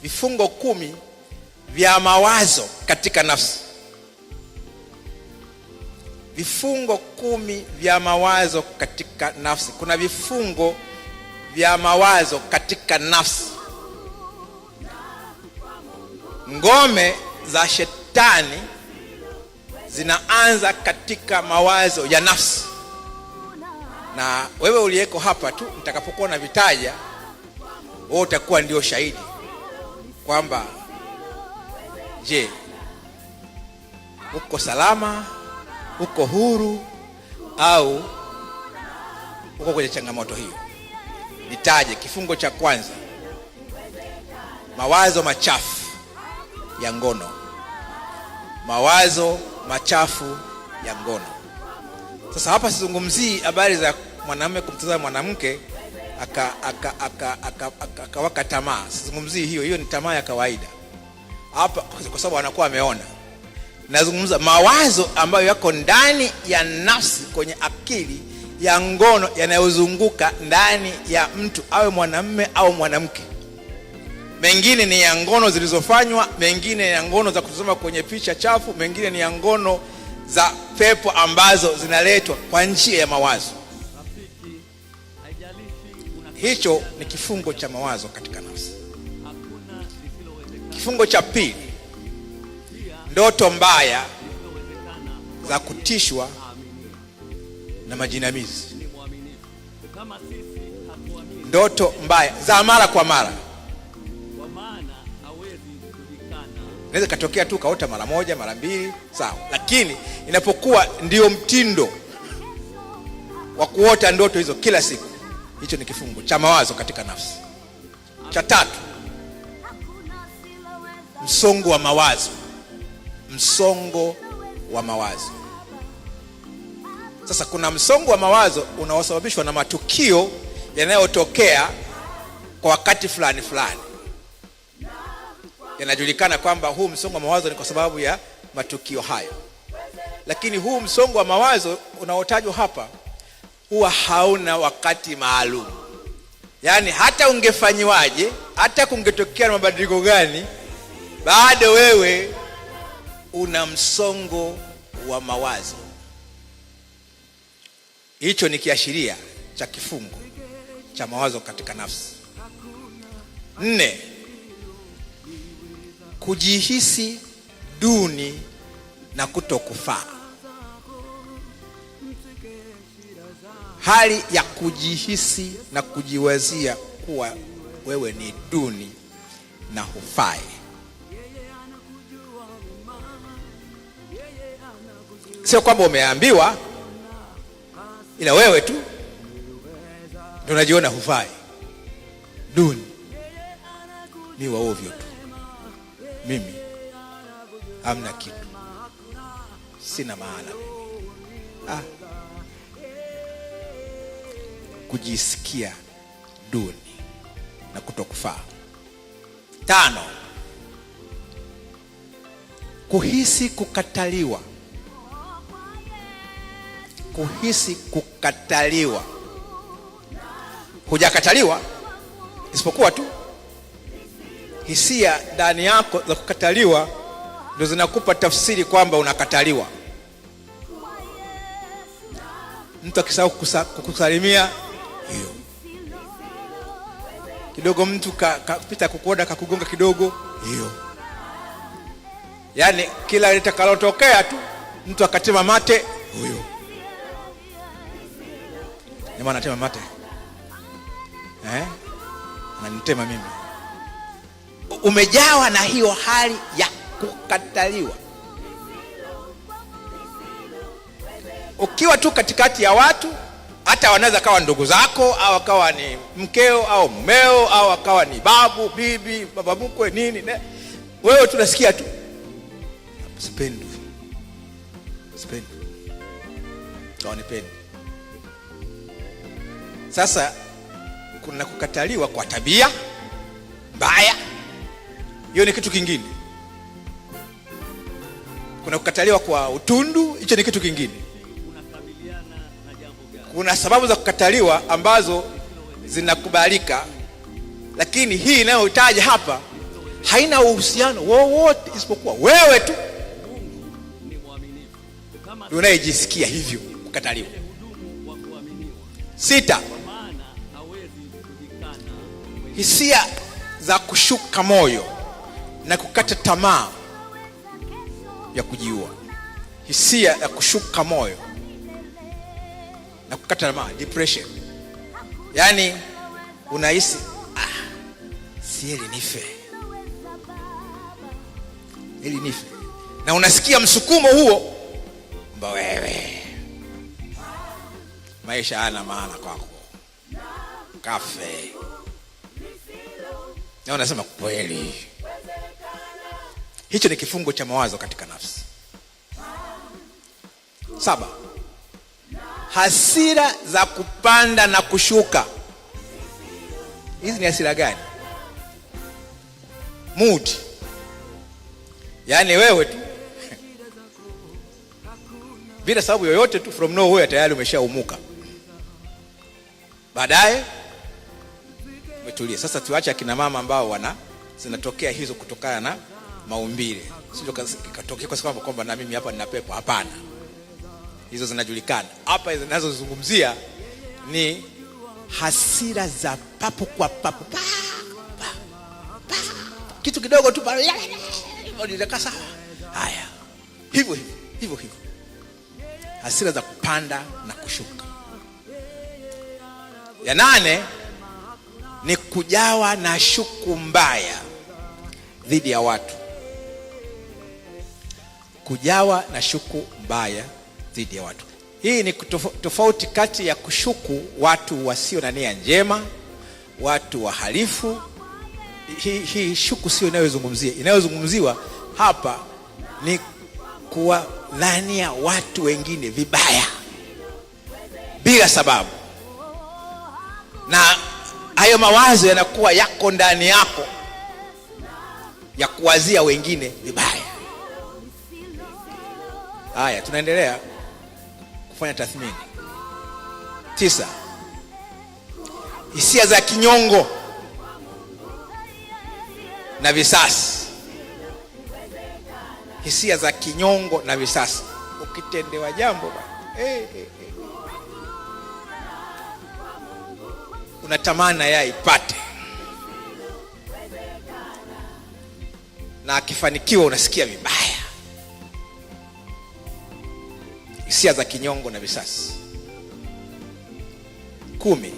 vifungo 10 vya mawazo katika nafsi. Vifungo 10 vya mawazo katika nafsi. Kuna vifungo vya mawazo katika nafsi. Ngome za shetani zinaanza katika mawazo ya nafsi. Na wewe uliyeko hapa tu, nitakapokuwa na vitaja, wewe utakuwa ndio shahidi kwamba je, uko salama, uko huru, au uko kwenye changamoto hiyo. Vitaje. Kifungo cha kwanza, mawazo machafu ya ngono. Mawazo machafu ya ngono. Sasa hapa sizungumzii habari za mwanamume kumtazama mwanamke akawaka tamaa. Sizungumzii hiyo ni tamaa ya kawaida. Hapa kwa sababu anakuwa ameona. Nazungumza mawazo ambayo yako ndani ya nafsi, kwenye akili ya ngono, yanayozunguka ndani ya mtu, awe mwanamume au mwanamke. Mengine ni ya ngono zilizofanywa, mengine ya ngono za kutazama kwenye picha chafu, mengine ni ya ngono za pepo ambazo zinaletwa kwa njia ya mawazo. Hicho ni kifungo cha mawazo katika nafsi. Kifungo cha pili, ndoto mbaya za kutishwa na majinamizi. Ndoto mbaya za mara kwa mara. Inaweza katokea tu kaota mara moja, mara mbili, sawa. Lakini inapokuwa ndio mtindo wa kuota ndoto hizo kila siku, hicho ni kifungo cha mawazo katika nafsi. Cha tatu, msongo wa mawazo. Msongo wa mawazo. Sasa kuna msongo wa mawazo unaosababishwa na matukio yanayotokea kwa wakati fulani fulani. Yanajulikana kwamba huu msongo wa mawazo ni kwa sababu ya matukio hayo. Lakini huu msongo wa mawazo unaotajwa hapa huwa hauna wakati maalum. Yaani hata ungefanyiwaje, hata kungetokea na mabadiliko gani, bado wewe una msongo wa mawazo. Hicho ni kiashiria cha kifungo cha mawazo katika nafsi. 4, kujihisi duni na kutokufaa. Hali ya kujihisi na kujiwazia kuwa wewe ni duni na hufai. Sio kwamba umeambiwa, ila wewe tu ndio unajiona hufai, duni, ni wa ovyo tu, mimi hamna kitu, sina maana. Kujisikia duni na kutokufaa. 5, kuhisi kukataliwa. Kuhisi kukataliwa. Hujakataliwa, isipokuwa tu hisia ndani yako za kukataliwa ndio zinakupa tafsiri kwamba unakataliwa. Mtu akisahau kukusalimia, hiyo kidogo, mtu kapita kukuoda kakugonga kidogo, hiyo. Yaani kila litakalotokea tu, mtu akatema mate, huyo. Jamaa anatema mate, ananitema mimi. Umejawa na hiyo hali ya kukataliwa. Ukiwa tu katikati ya watu, hata wanaweza kawa ndugu zako, au akawa ni mkeo au mmeo, au akawa ni babu, bibi, baba mkwe, nini, wewe tunasikia tu sipendi, hawanipendi. Sasa kuna kukataliwa kwa tabia mbaya, hiyo ni kitu kingine. Kuna kukataliwa kwa utundu, hicho ni kitu kingine. Kuna sababu za kukataliwa ambazo zinakubalika, lakini hii inayotaja hapa haina uhusiano wowote isipokuwa wewe tu unayejisikia hivyo kukataliwa. 6, hisia za kushuka moyo na kukata tamaa ya kujiua. Hisia ya kushuka moyo na kukata tamaa, depression. Yani unahisi sieli nife, ili nife, na unasikia msukumo huo mba wewe maisha hana maana kwako, kafe. Na unasema kweli. Hicho ni kifungo cha mawazo katika nafsi. 7, hasira za kupanda na kushuka. Hizi ni hasira gani? Mood. Yani wewe tu bila sababu yoyote tu, from nowhere tayari umeshaumuka, baadaye umetulia. Sasa tuache akina mama ambao zinatokea hizo kutokana na maumbile, sio ikatokea kwa sababu kwamba na mimi hapa nina pepo. Hapana, hizo zinajulikana. Hapa zinazozungumzia ni hasira za papo kwa papo, kitu kidogo tu ndio sawa. Haya, hivyo hasira za kupanda na kushuka. Ya 8 ni kujawa na shuku mbaya dhidi ya watu. Kujawa na shuku mbaya dhidi ya watu. Hii ni tofauti kati ya kushuku watu wasio na nia njema, watu wahalifu. Hii shuku sio inayozungumziwa hapa ni kuwadhania watu wengine vibaya bila sababu, na hayo mawazo yanakuwa yako ndani yako ya kuwazia wengine vibaya. Haya, tunaendelea kufanya tathmini. 9, hisia za kinyongo na visasi. Hisia za kinyongo na visasi. Ukitendewa jambo unatamani yeye ipate, na akifanikiwa unasikia vibaya. Hisia za kinyongo na visasi. 10,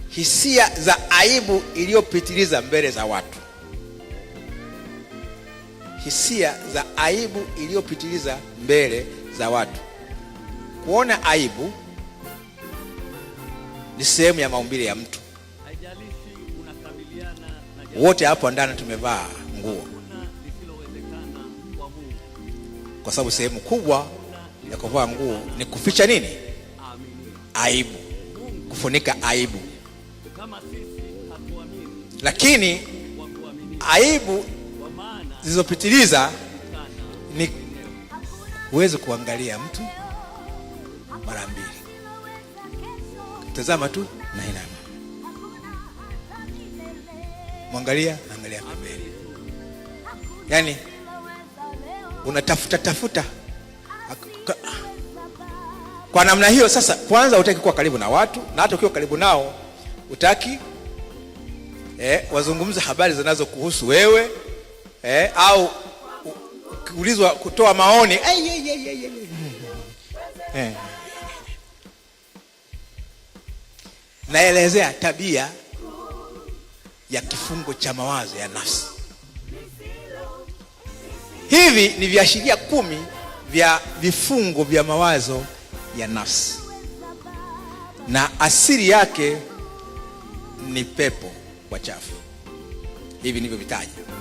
hisia za aibu iliyopitiliza mbele za watu. Hisia za aibu iliyopitiliza mbele za watu. Kuona aibu ni sehemu ya maumbile ya mtu. Wote hapo ndani tumevaa nguo, kwa sababu sehemu kubwa ya kuvaa nguo ni kuficha nini? Aibu, kufunika aibu. Lakini aibu zilizopitiliza ni uweze kuangalia mtu mara mbili, tazama tu na inama, mwangalia, angalia pembeni. Yani unatafuta kwa namna hiyo. Sasa kwanza hutaki kuwa karibu na watu, na hata ukiwa karibu nao hutaki wazungumza habari zinazokuhusu wewe, au ukiulizwa kutoa maoni naelezea tabia ya kifungo cha mawazo ya nafsi. Hivi ni viashiria 10 vya vifungo vya mawazo ya nafsi, na asili yake ni pepo wachafu. Hivi ndivyo vitaja.